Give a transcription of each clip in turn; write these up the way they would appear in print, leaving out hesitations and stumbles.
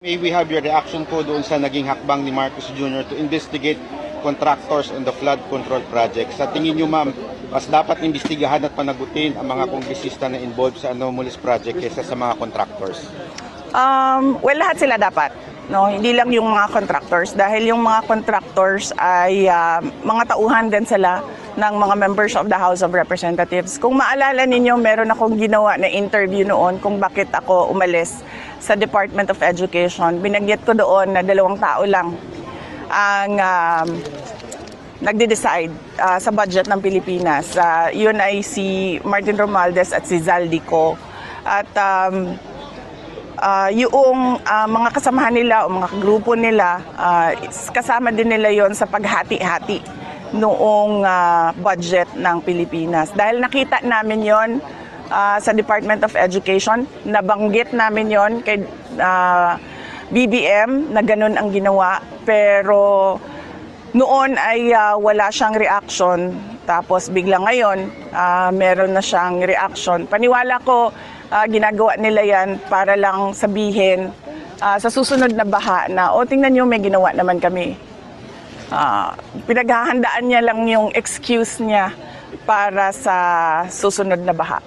May we have your reaction po doon sa naging hakbang ni Marcos Jr. to investigate contractors on the flood control project. Sa tingin niyo ma'am, mas dapat imbestigahan at panagutin ang mga kongresista na involved sa anomalous project kaysa sa mga contractors? Well, lahat sila dapat. No, hindi lang yung mga contractors dahil yung mga contractors ay mga tauhan din sila ng mga members of the House of Representatives. Kung maalala ninyo, meron akong ginawa na interview noon kung bakit ako umalis sa Department of Education. Binagyat ko doon na 2 tao lang ang nagde-decide sa budget ng Pilipinas. Yun ay si Martin Romualdez at si Zaldico. At yung mga kasamahan nila o mga grupo nila, kasama din nila yon sa paghati-hati noong budget ng Pilipinas. Dahil nakita namin yon sa Department of Education, nabanggit namin yon kay BBM na ganun ang ginawa, pero noon ay wala siyang reaction. Tapos bigla ngayon, meron na siyang reaction. Paniwala ko, ginagawa nila yan para lang sabihin sa susunod na baha na, tingnan nyo, may ginawa naman kami. Pinaghahandaan niya lang yung excuse niya para sa susunod na baha.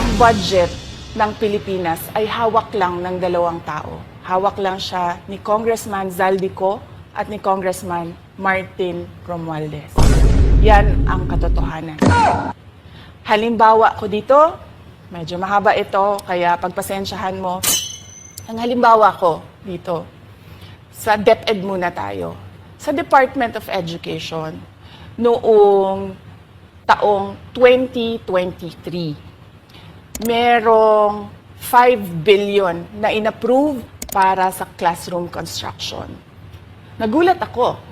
Ang budget ng Pilipinas ay hawak lang ng 2 tao. Hawak lang siya ni Congressman Zaldico at ni Congressman Martin Romualdez. Yan ang katotohanan. Halimbawa ko dito, medyo mahaba ito, kaya pagpasensyahan mo. Ang halimbawa ko dito, sa DepEd muna tayo. Sa Department of Education, noong taong 2023, merong 5 billion na inapprove para sa classroom construction. Nagulat ako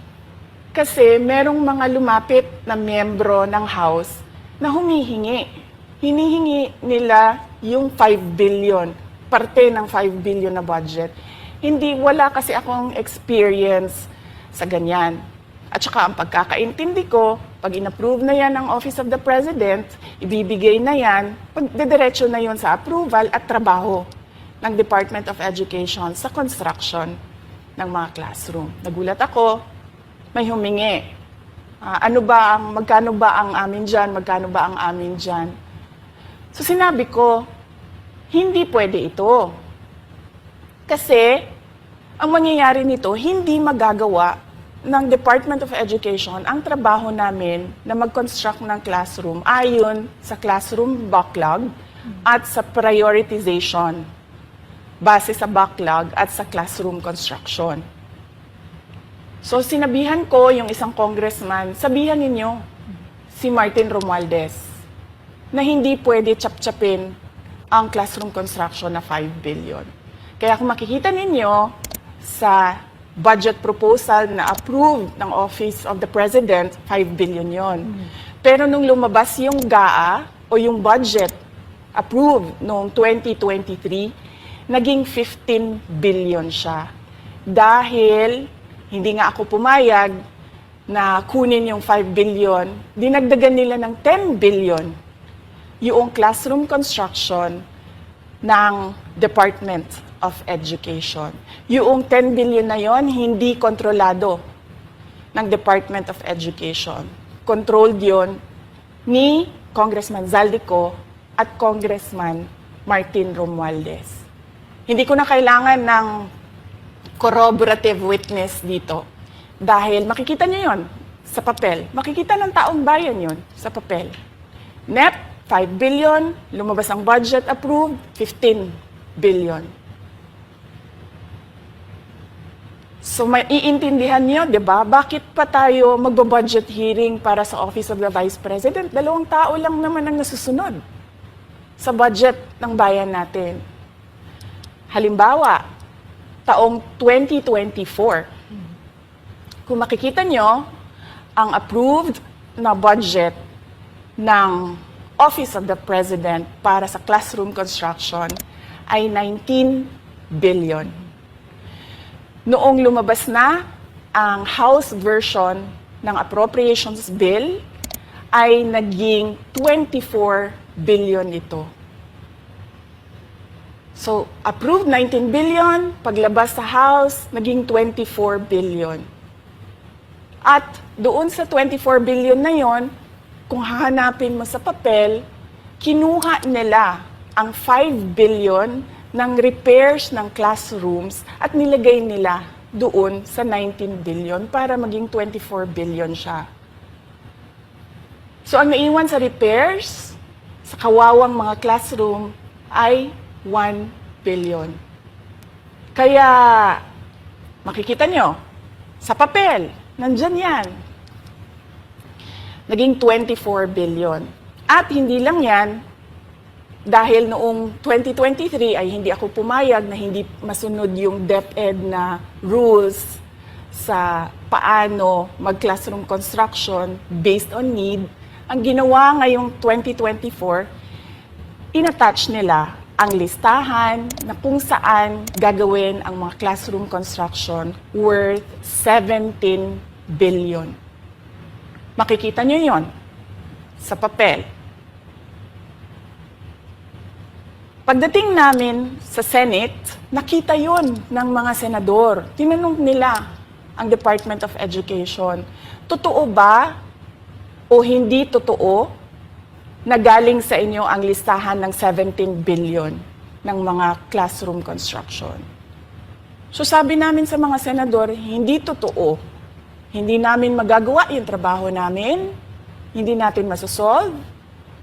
kasi merong mga lumapit na miyembro ng House na humihingi. Hinihingi nila yung 5 billion, parte ng 5 billion na budget. Wala kasi akong experience sa ganyan. At saka ang pagkakaintindi ko, pag inapprove na yan ng Office of the President, ibibigay na yan, pagdediretso na yun sa approval at trabaho ng Department of Education sa construction ng mga classroom. Nagulat ako, may humingi. Magkano ba ang amin dyan? Magkano ba ang amin dyan? So sinabi ko, hindi pwede ito. Kasi ang mangyayari nito, hindi magagawa ng Department of Education ang trabaho namin na mag-construct ng classroom ayon sa classroom backlog at sa prioritization base sa backlog at sa classroom construction. So sinabihan ko yung isang congressman, sabihan ninyo si Martin Romualdez na hindi pwede chap-chapin ang classroom construction na 5 billion. Kaya kung makikita ninyo sa budget proposal na approved ng Office of the President, 5 billion yon. Pero nung lumabas yung GAA o yung budget approved noong 2023, naging 15 billion siya. Dahil hindi nga ako pumayag na kunin yung 5 billion, dinagdagan nila ng 10 billion yung classroom construction ng Department of Education. Yung 10 billion na yon hindi kontrolado ng Department of Education. Controlled yon ni Congressman Zaldico at Congressman Martin Romualdez. Hindi ko na kailangan ng corroborative witness dito dahil makikita niyo yon sa papel. Makikita ng taong bayan yon sa papel. NEP, 5 billion, lumabas ang budget approved, 15 billion. So may iintindihan niyo, 'di ba? Bakit pa tayo magbo-budget hearing para sa Office of the Vice President? 2 tao lang naman ang nasusunod sa budget ng bayan natin. Halimbawa, taong 2024. Kung makikita niyo, ang approved na budget ng Office of the President para sa classroom construction ay 19 billion. Noong lumabas na ang House version ng Appropriations Bill, ay naging 24 billion ito. So, approved 19 billion, paglabas sa House, naging 24 billion. At doon sa 24 billion na yon, kung hahanapin mo sa papel, kinuha nila ang 5 billion ng repairs ng classrooms at nilagay nila doon sa 19 billion para maging 24 billion siya. So ang naiwan sa repairs, sa kawawang mga classroom, ay 1 billion. Kaya, makikita nyo, sa papel, nandyan yan. Naging 24 billion. At hindi lang yan, dahil noong 2023 ay hindi ako pumayag na hindi masunod yung DepEd na rules sa paano mag-classroom construction based on need, ang ginawa ngayong 2024, inattach nila ang listahan na kung saan gagawin ang mga classroom construction worth 17 billion. Makikita nyo yon sa papel. Pagdating namin sa Senate, nakita yon ng mga senador. Tinanong nila ang Department of Education, totoo ba o hindi totoo na galing sa inyo ang listahan ng 17 billion ng mga classroom construction? So sabi namin sa mga senador, hindi totoo. Hindi namin magagawa yung trabaho namin. Hindi natin masosolve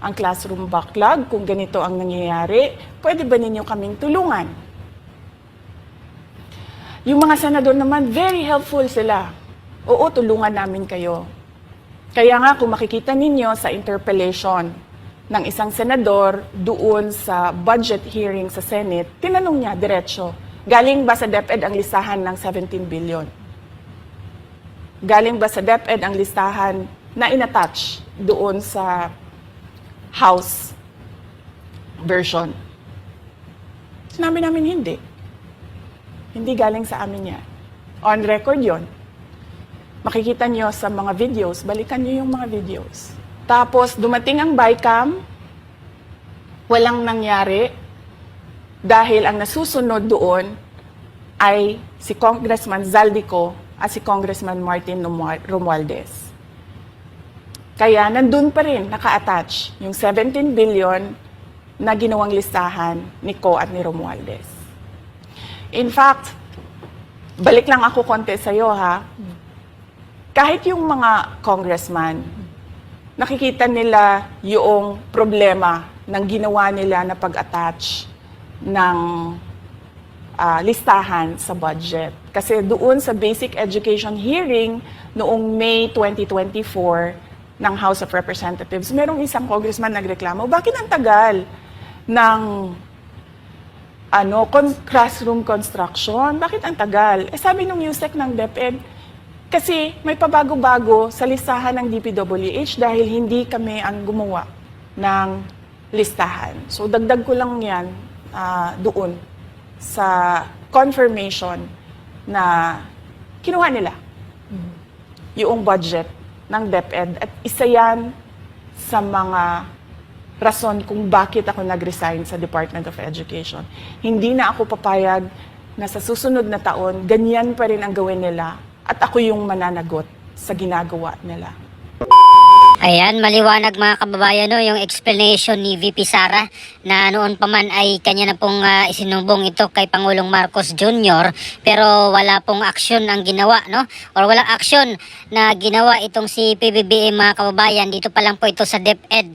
ang classroom backlog kung ganito ang nangyayari. Pwede ba ninyo kaming tulungan? Yung mga senador naman, very helpful sila. Oo, tulungan namin kayo. Kaya nga, kung makikita ninyo sa interpellation ng isang senador doon sa budget hearing sa Senate, tinanong niya diretso, galing ba sa DepEd ang listahan ng 17 billion? Galing ba sa DepEd ang listahan na inattach doon sa House version? Sinabi namin hindi. Hindi galing sa amin yan. On record yon. Makikita nyo sa mga videos, balikan nyo yung mga videos. Tapos, dumating ang BICAM, walang nangyari, dahil ang nasusunod doon ay si Congressman Zaldico at si Congressman Martin Romualdez. Kaya, nandun pa rin, naka-attach yung 17 billion na ginawang listahan ni Co at ni Romualdez. In fact, balik lang ako konti sa'yo, ha? Kahit yung mga congressman, nakikita nila yung problema ng ginawa nila na pag-attach ng listahan sa budget. Kasi doon sa basic education hearing noong May 2024 ng House of Representatives, merong isang congressman nagreklamo, bakit ang tagal ng classroom construction? Bakit ang tagal? Eh sabi nung USEC ng DepEd, kasi may pabago-bago sa listahan ng DPWH dahil hindi kami ang gumawa ng listahan. So dagdag ko lang yan doon sa confirmation na kinuha nila yung budget ng DepEd. At isa yan sa mga rason kung bakit ako nag-resign sa Department of Education. Hindi na ako papayag na sa susunod na taon, ganyan pa rin ang gawin nila at ako yung mananagot sa ginagawa nila. Ayan, maliwanag mga kababayan no, yung explanation ni VP Sara na noon pa man ay kanya na pong isinumbong ito kay Pangulong Marcos Jr. pero wala pong aksyon ang ginawa, no? Or walang aksyon na ginawa itong si PBBM mga kababayan. Dito pa lang po ito sa DepEd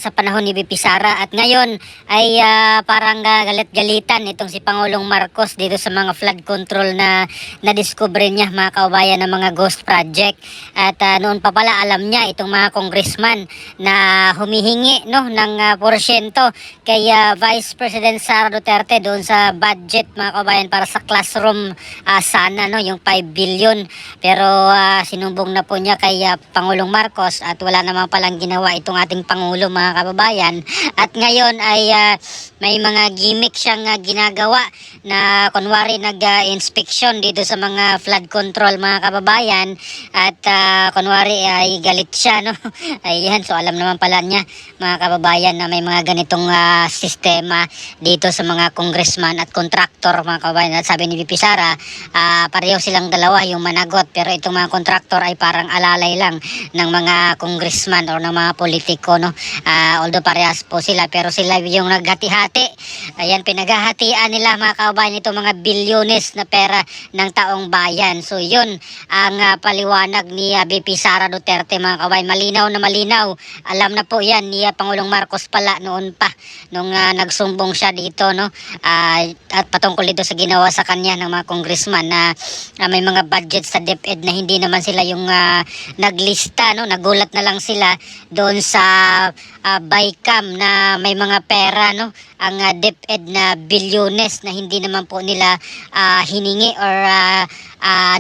sa panahon ni VP Sara at ngayon ay parang galit-galitan itong si Pangulong Marcos dito sa mga flood control na nadiskubre niya mga kababayan ng mga ghost project. At noon pa pala alam niya itong mga congressman na humihingi no ng porsyento kay Vice President Sara Duterte doon sa budget mga kabayan para sa classroom sana no yung 5 billion pero sinumbong na po niya kay Pangulong Marcos at wala namang palang ginawa itong ating Pangulo mga kababayan at ngayon ay may mga gimmick siyang ginagawa na kunwari nag-inspection dito sa mga flood control mga kababayan at kunwari ay galit siya no Ayan, so alam naman pala niya mga kababayan na may mga ganitong sistema dito sa mga congressman at contractor mga kababayan. At sabi ni VP Sara, pareho silang dalawa yung managot, pero itong mga contractor ay parang alalay lang ng mga congressman o ng mga politiko, no? Although parehas po sila, pero sila yung naghati-hati. Ayan, pinaghahatian nila mga kababayan itong mga bilyones na pera ng taong bayan. So yun ang paliwanag ni VP Sara Duterte mga kababayan. Malinaw na malinaw. Alam na po yan ni Pangulong Marcos pala noon pa nung nagsumbong siya dito, no? At patungkol dito sa ginawa sa kanya ng mga congressman na may mga budget sa DepEd na hindi naman sila yung naglista, no? Nagulat na lang sila doon sa BICAM na may mga pera, no? Ang DepEd na bilyones na hindi naman po nila hiningi or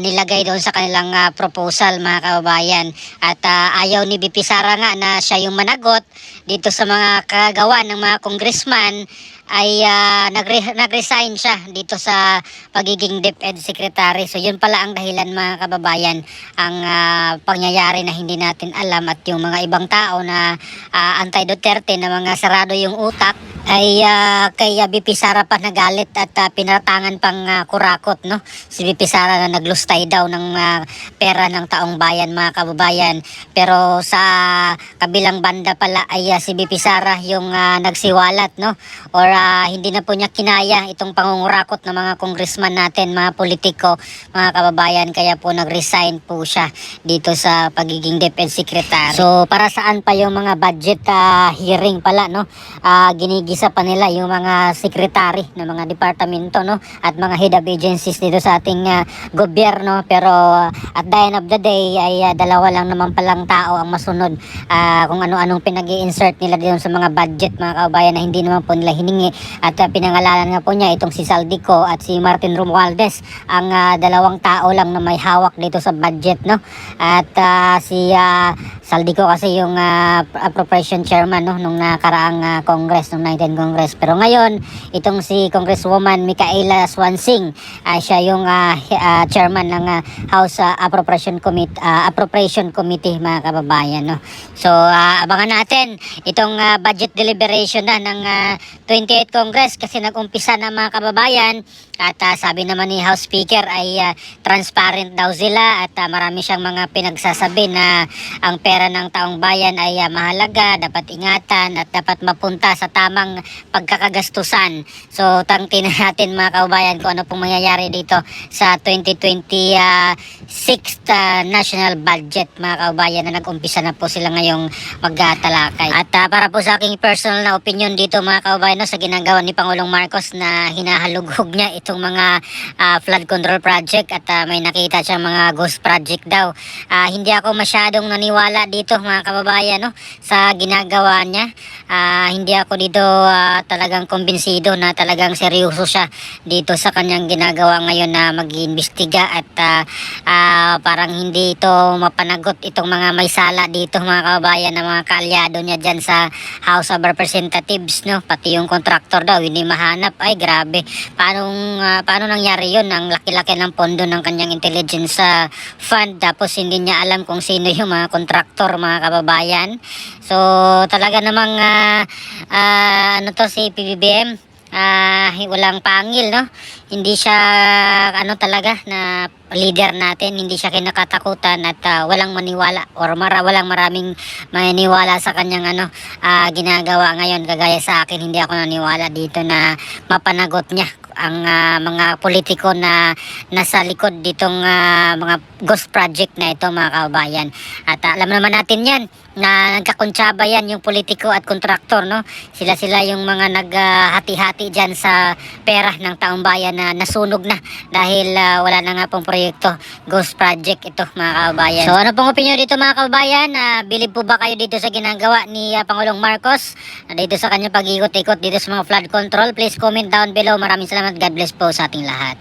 nilagay doon sa kanilang proposal mga kababayan. At ayaw ni VP Sara nga na siya yung managot dito sa mga kagawa ng mga congressman, ay nag-resign siya dito sa pagiging DepEd Secretary. So yun pala ang dahilan mga kababayan, ang pangyayari na hindi natin alam, at yung mga ibang tao na anti-Duterte na mga sarado yung utak ay kay VP Sara pa nagalit at pinatangan pang kurakot, no? Si VP Sara na naglustay daw ng pera ng taong bayan mga kababayan. Pero sa kabilang banda pala ay si VP Sara yung nagsiwalat, no? Or hindi na po niya kinaya itong pangungurakot ng mga congressman natin, mga politiko, mga kababayan, kaya po nag-resign po siya dito sa pagiging DepEd Secretary. So para saan pa yung mga budget hearing pala, no? Ginigisa pa nila yung mga secretary ng mga departamento, no? At mga head of agencies dito sa ating gobyerno. Pero at the end of the day ay dalawa lang naman palang tao ang masunod kung ano-anong pinag-i-insert nila dito sa mga budget mga kababayan na hindi naman po nila hiningi. At pinangalanan nga po niya itong si Saldico at si Martin Romualdez, ang dalawang tao lang na may hawak dito sa budget, no? At si Saldico kasi yung appropriation chairman, no, nung nakaraang Congress, nung 19 Congress. Pero ngayon itong si Congresswoman Micaela Swansing, siya yung chairman ng House Appropriation Committee mga kababayan, no? So abangan natin itong budget deliberation na ng 28 Congress, kasi nag-umpisa na mga kababayan. At sabi naman ni House Speaker ay transparent daw sila, at marami siyang mga pinagsasabi na ang pera ng taong bayan ay mahalaga, dapat ingatan at dapat mapunta sa tamang pagkakagastusan. So tangkin natin mga kababayan kung ano pong mangyayari dito sa 2026 national budget mga kababayan, na nag-umpisa na po sila ngayong magtalakay. At para po sa aking personal na opinion dito mga kababayan, no, sa ginagawa ni Pangulong Marcos na hinahalugog niya itong mga flood control project, at may nakita siyang mga ghost project daw. Hindi ako masyadong naniwala dito mga kababayan, no, sa ginagawa niya. Hindi ako dito talagang kumbinsido na talagang seryoso siya dito sa kanyang ginagawa ngayon na mag-iimbestiga, at parang hindi ito mapanagot itong mga may sala dito mga kababayan, na mga kaalyado niya dyan sa House of Representatives, no? Pati yung contractor daw hindi mahanap. Ay grabe, paano nangyari yun? Ang laki-laki ng pondo ng kanyang intelligence fund, tapos hindi niya alam kung sino yung mga contractor mga kababayan. So talaga namang si PBBM, walang pangil, no? Hindi siya talaga na leader natin, hindi siya kinakatakutan, at walang maniwala or walang maraming maniwala sa kanyang ginagawa ngayon. Kagaya sa akin, hindi ako naniwala dito na mapanagot niya ang mga politiko na nasa likod ditong mga ghost project na ito mga kababayan. At alam naman natin yan na nagkakontsaba yan yung politiko at kontraktor, no? Sila yung mga naghati-hati dyan sa pera ng taong bayan na nasunog na dahil wala na nga pong proyekto. Ghost project ito mga kababayan. So ano pong opinion dito mga kababayan? Bilib po ba kayo dito sa ginagawa ni Pangulong Marcos dito sa kanyang pag-ikot-ikot dito sa mga flood control? Please comment down below. Maraming salamat. God bless po sa ating lahat.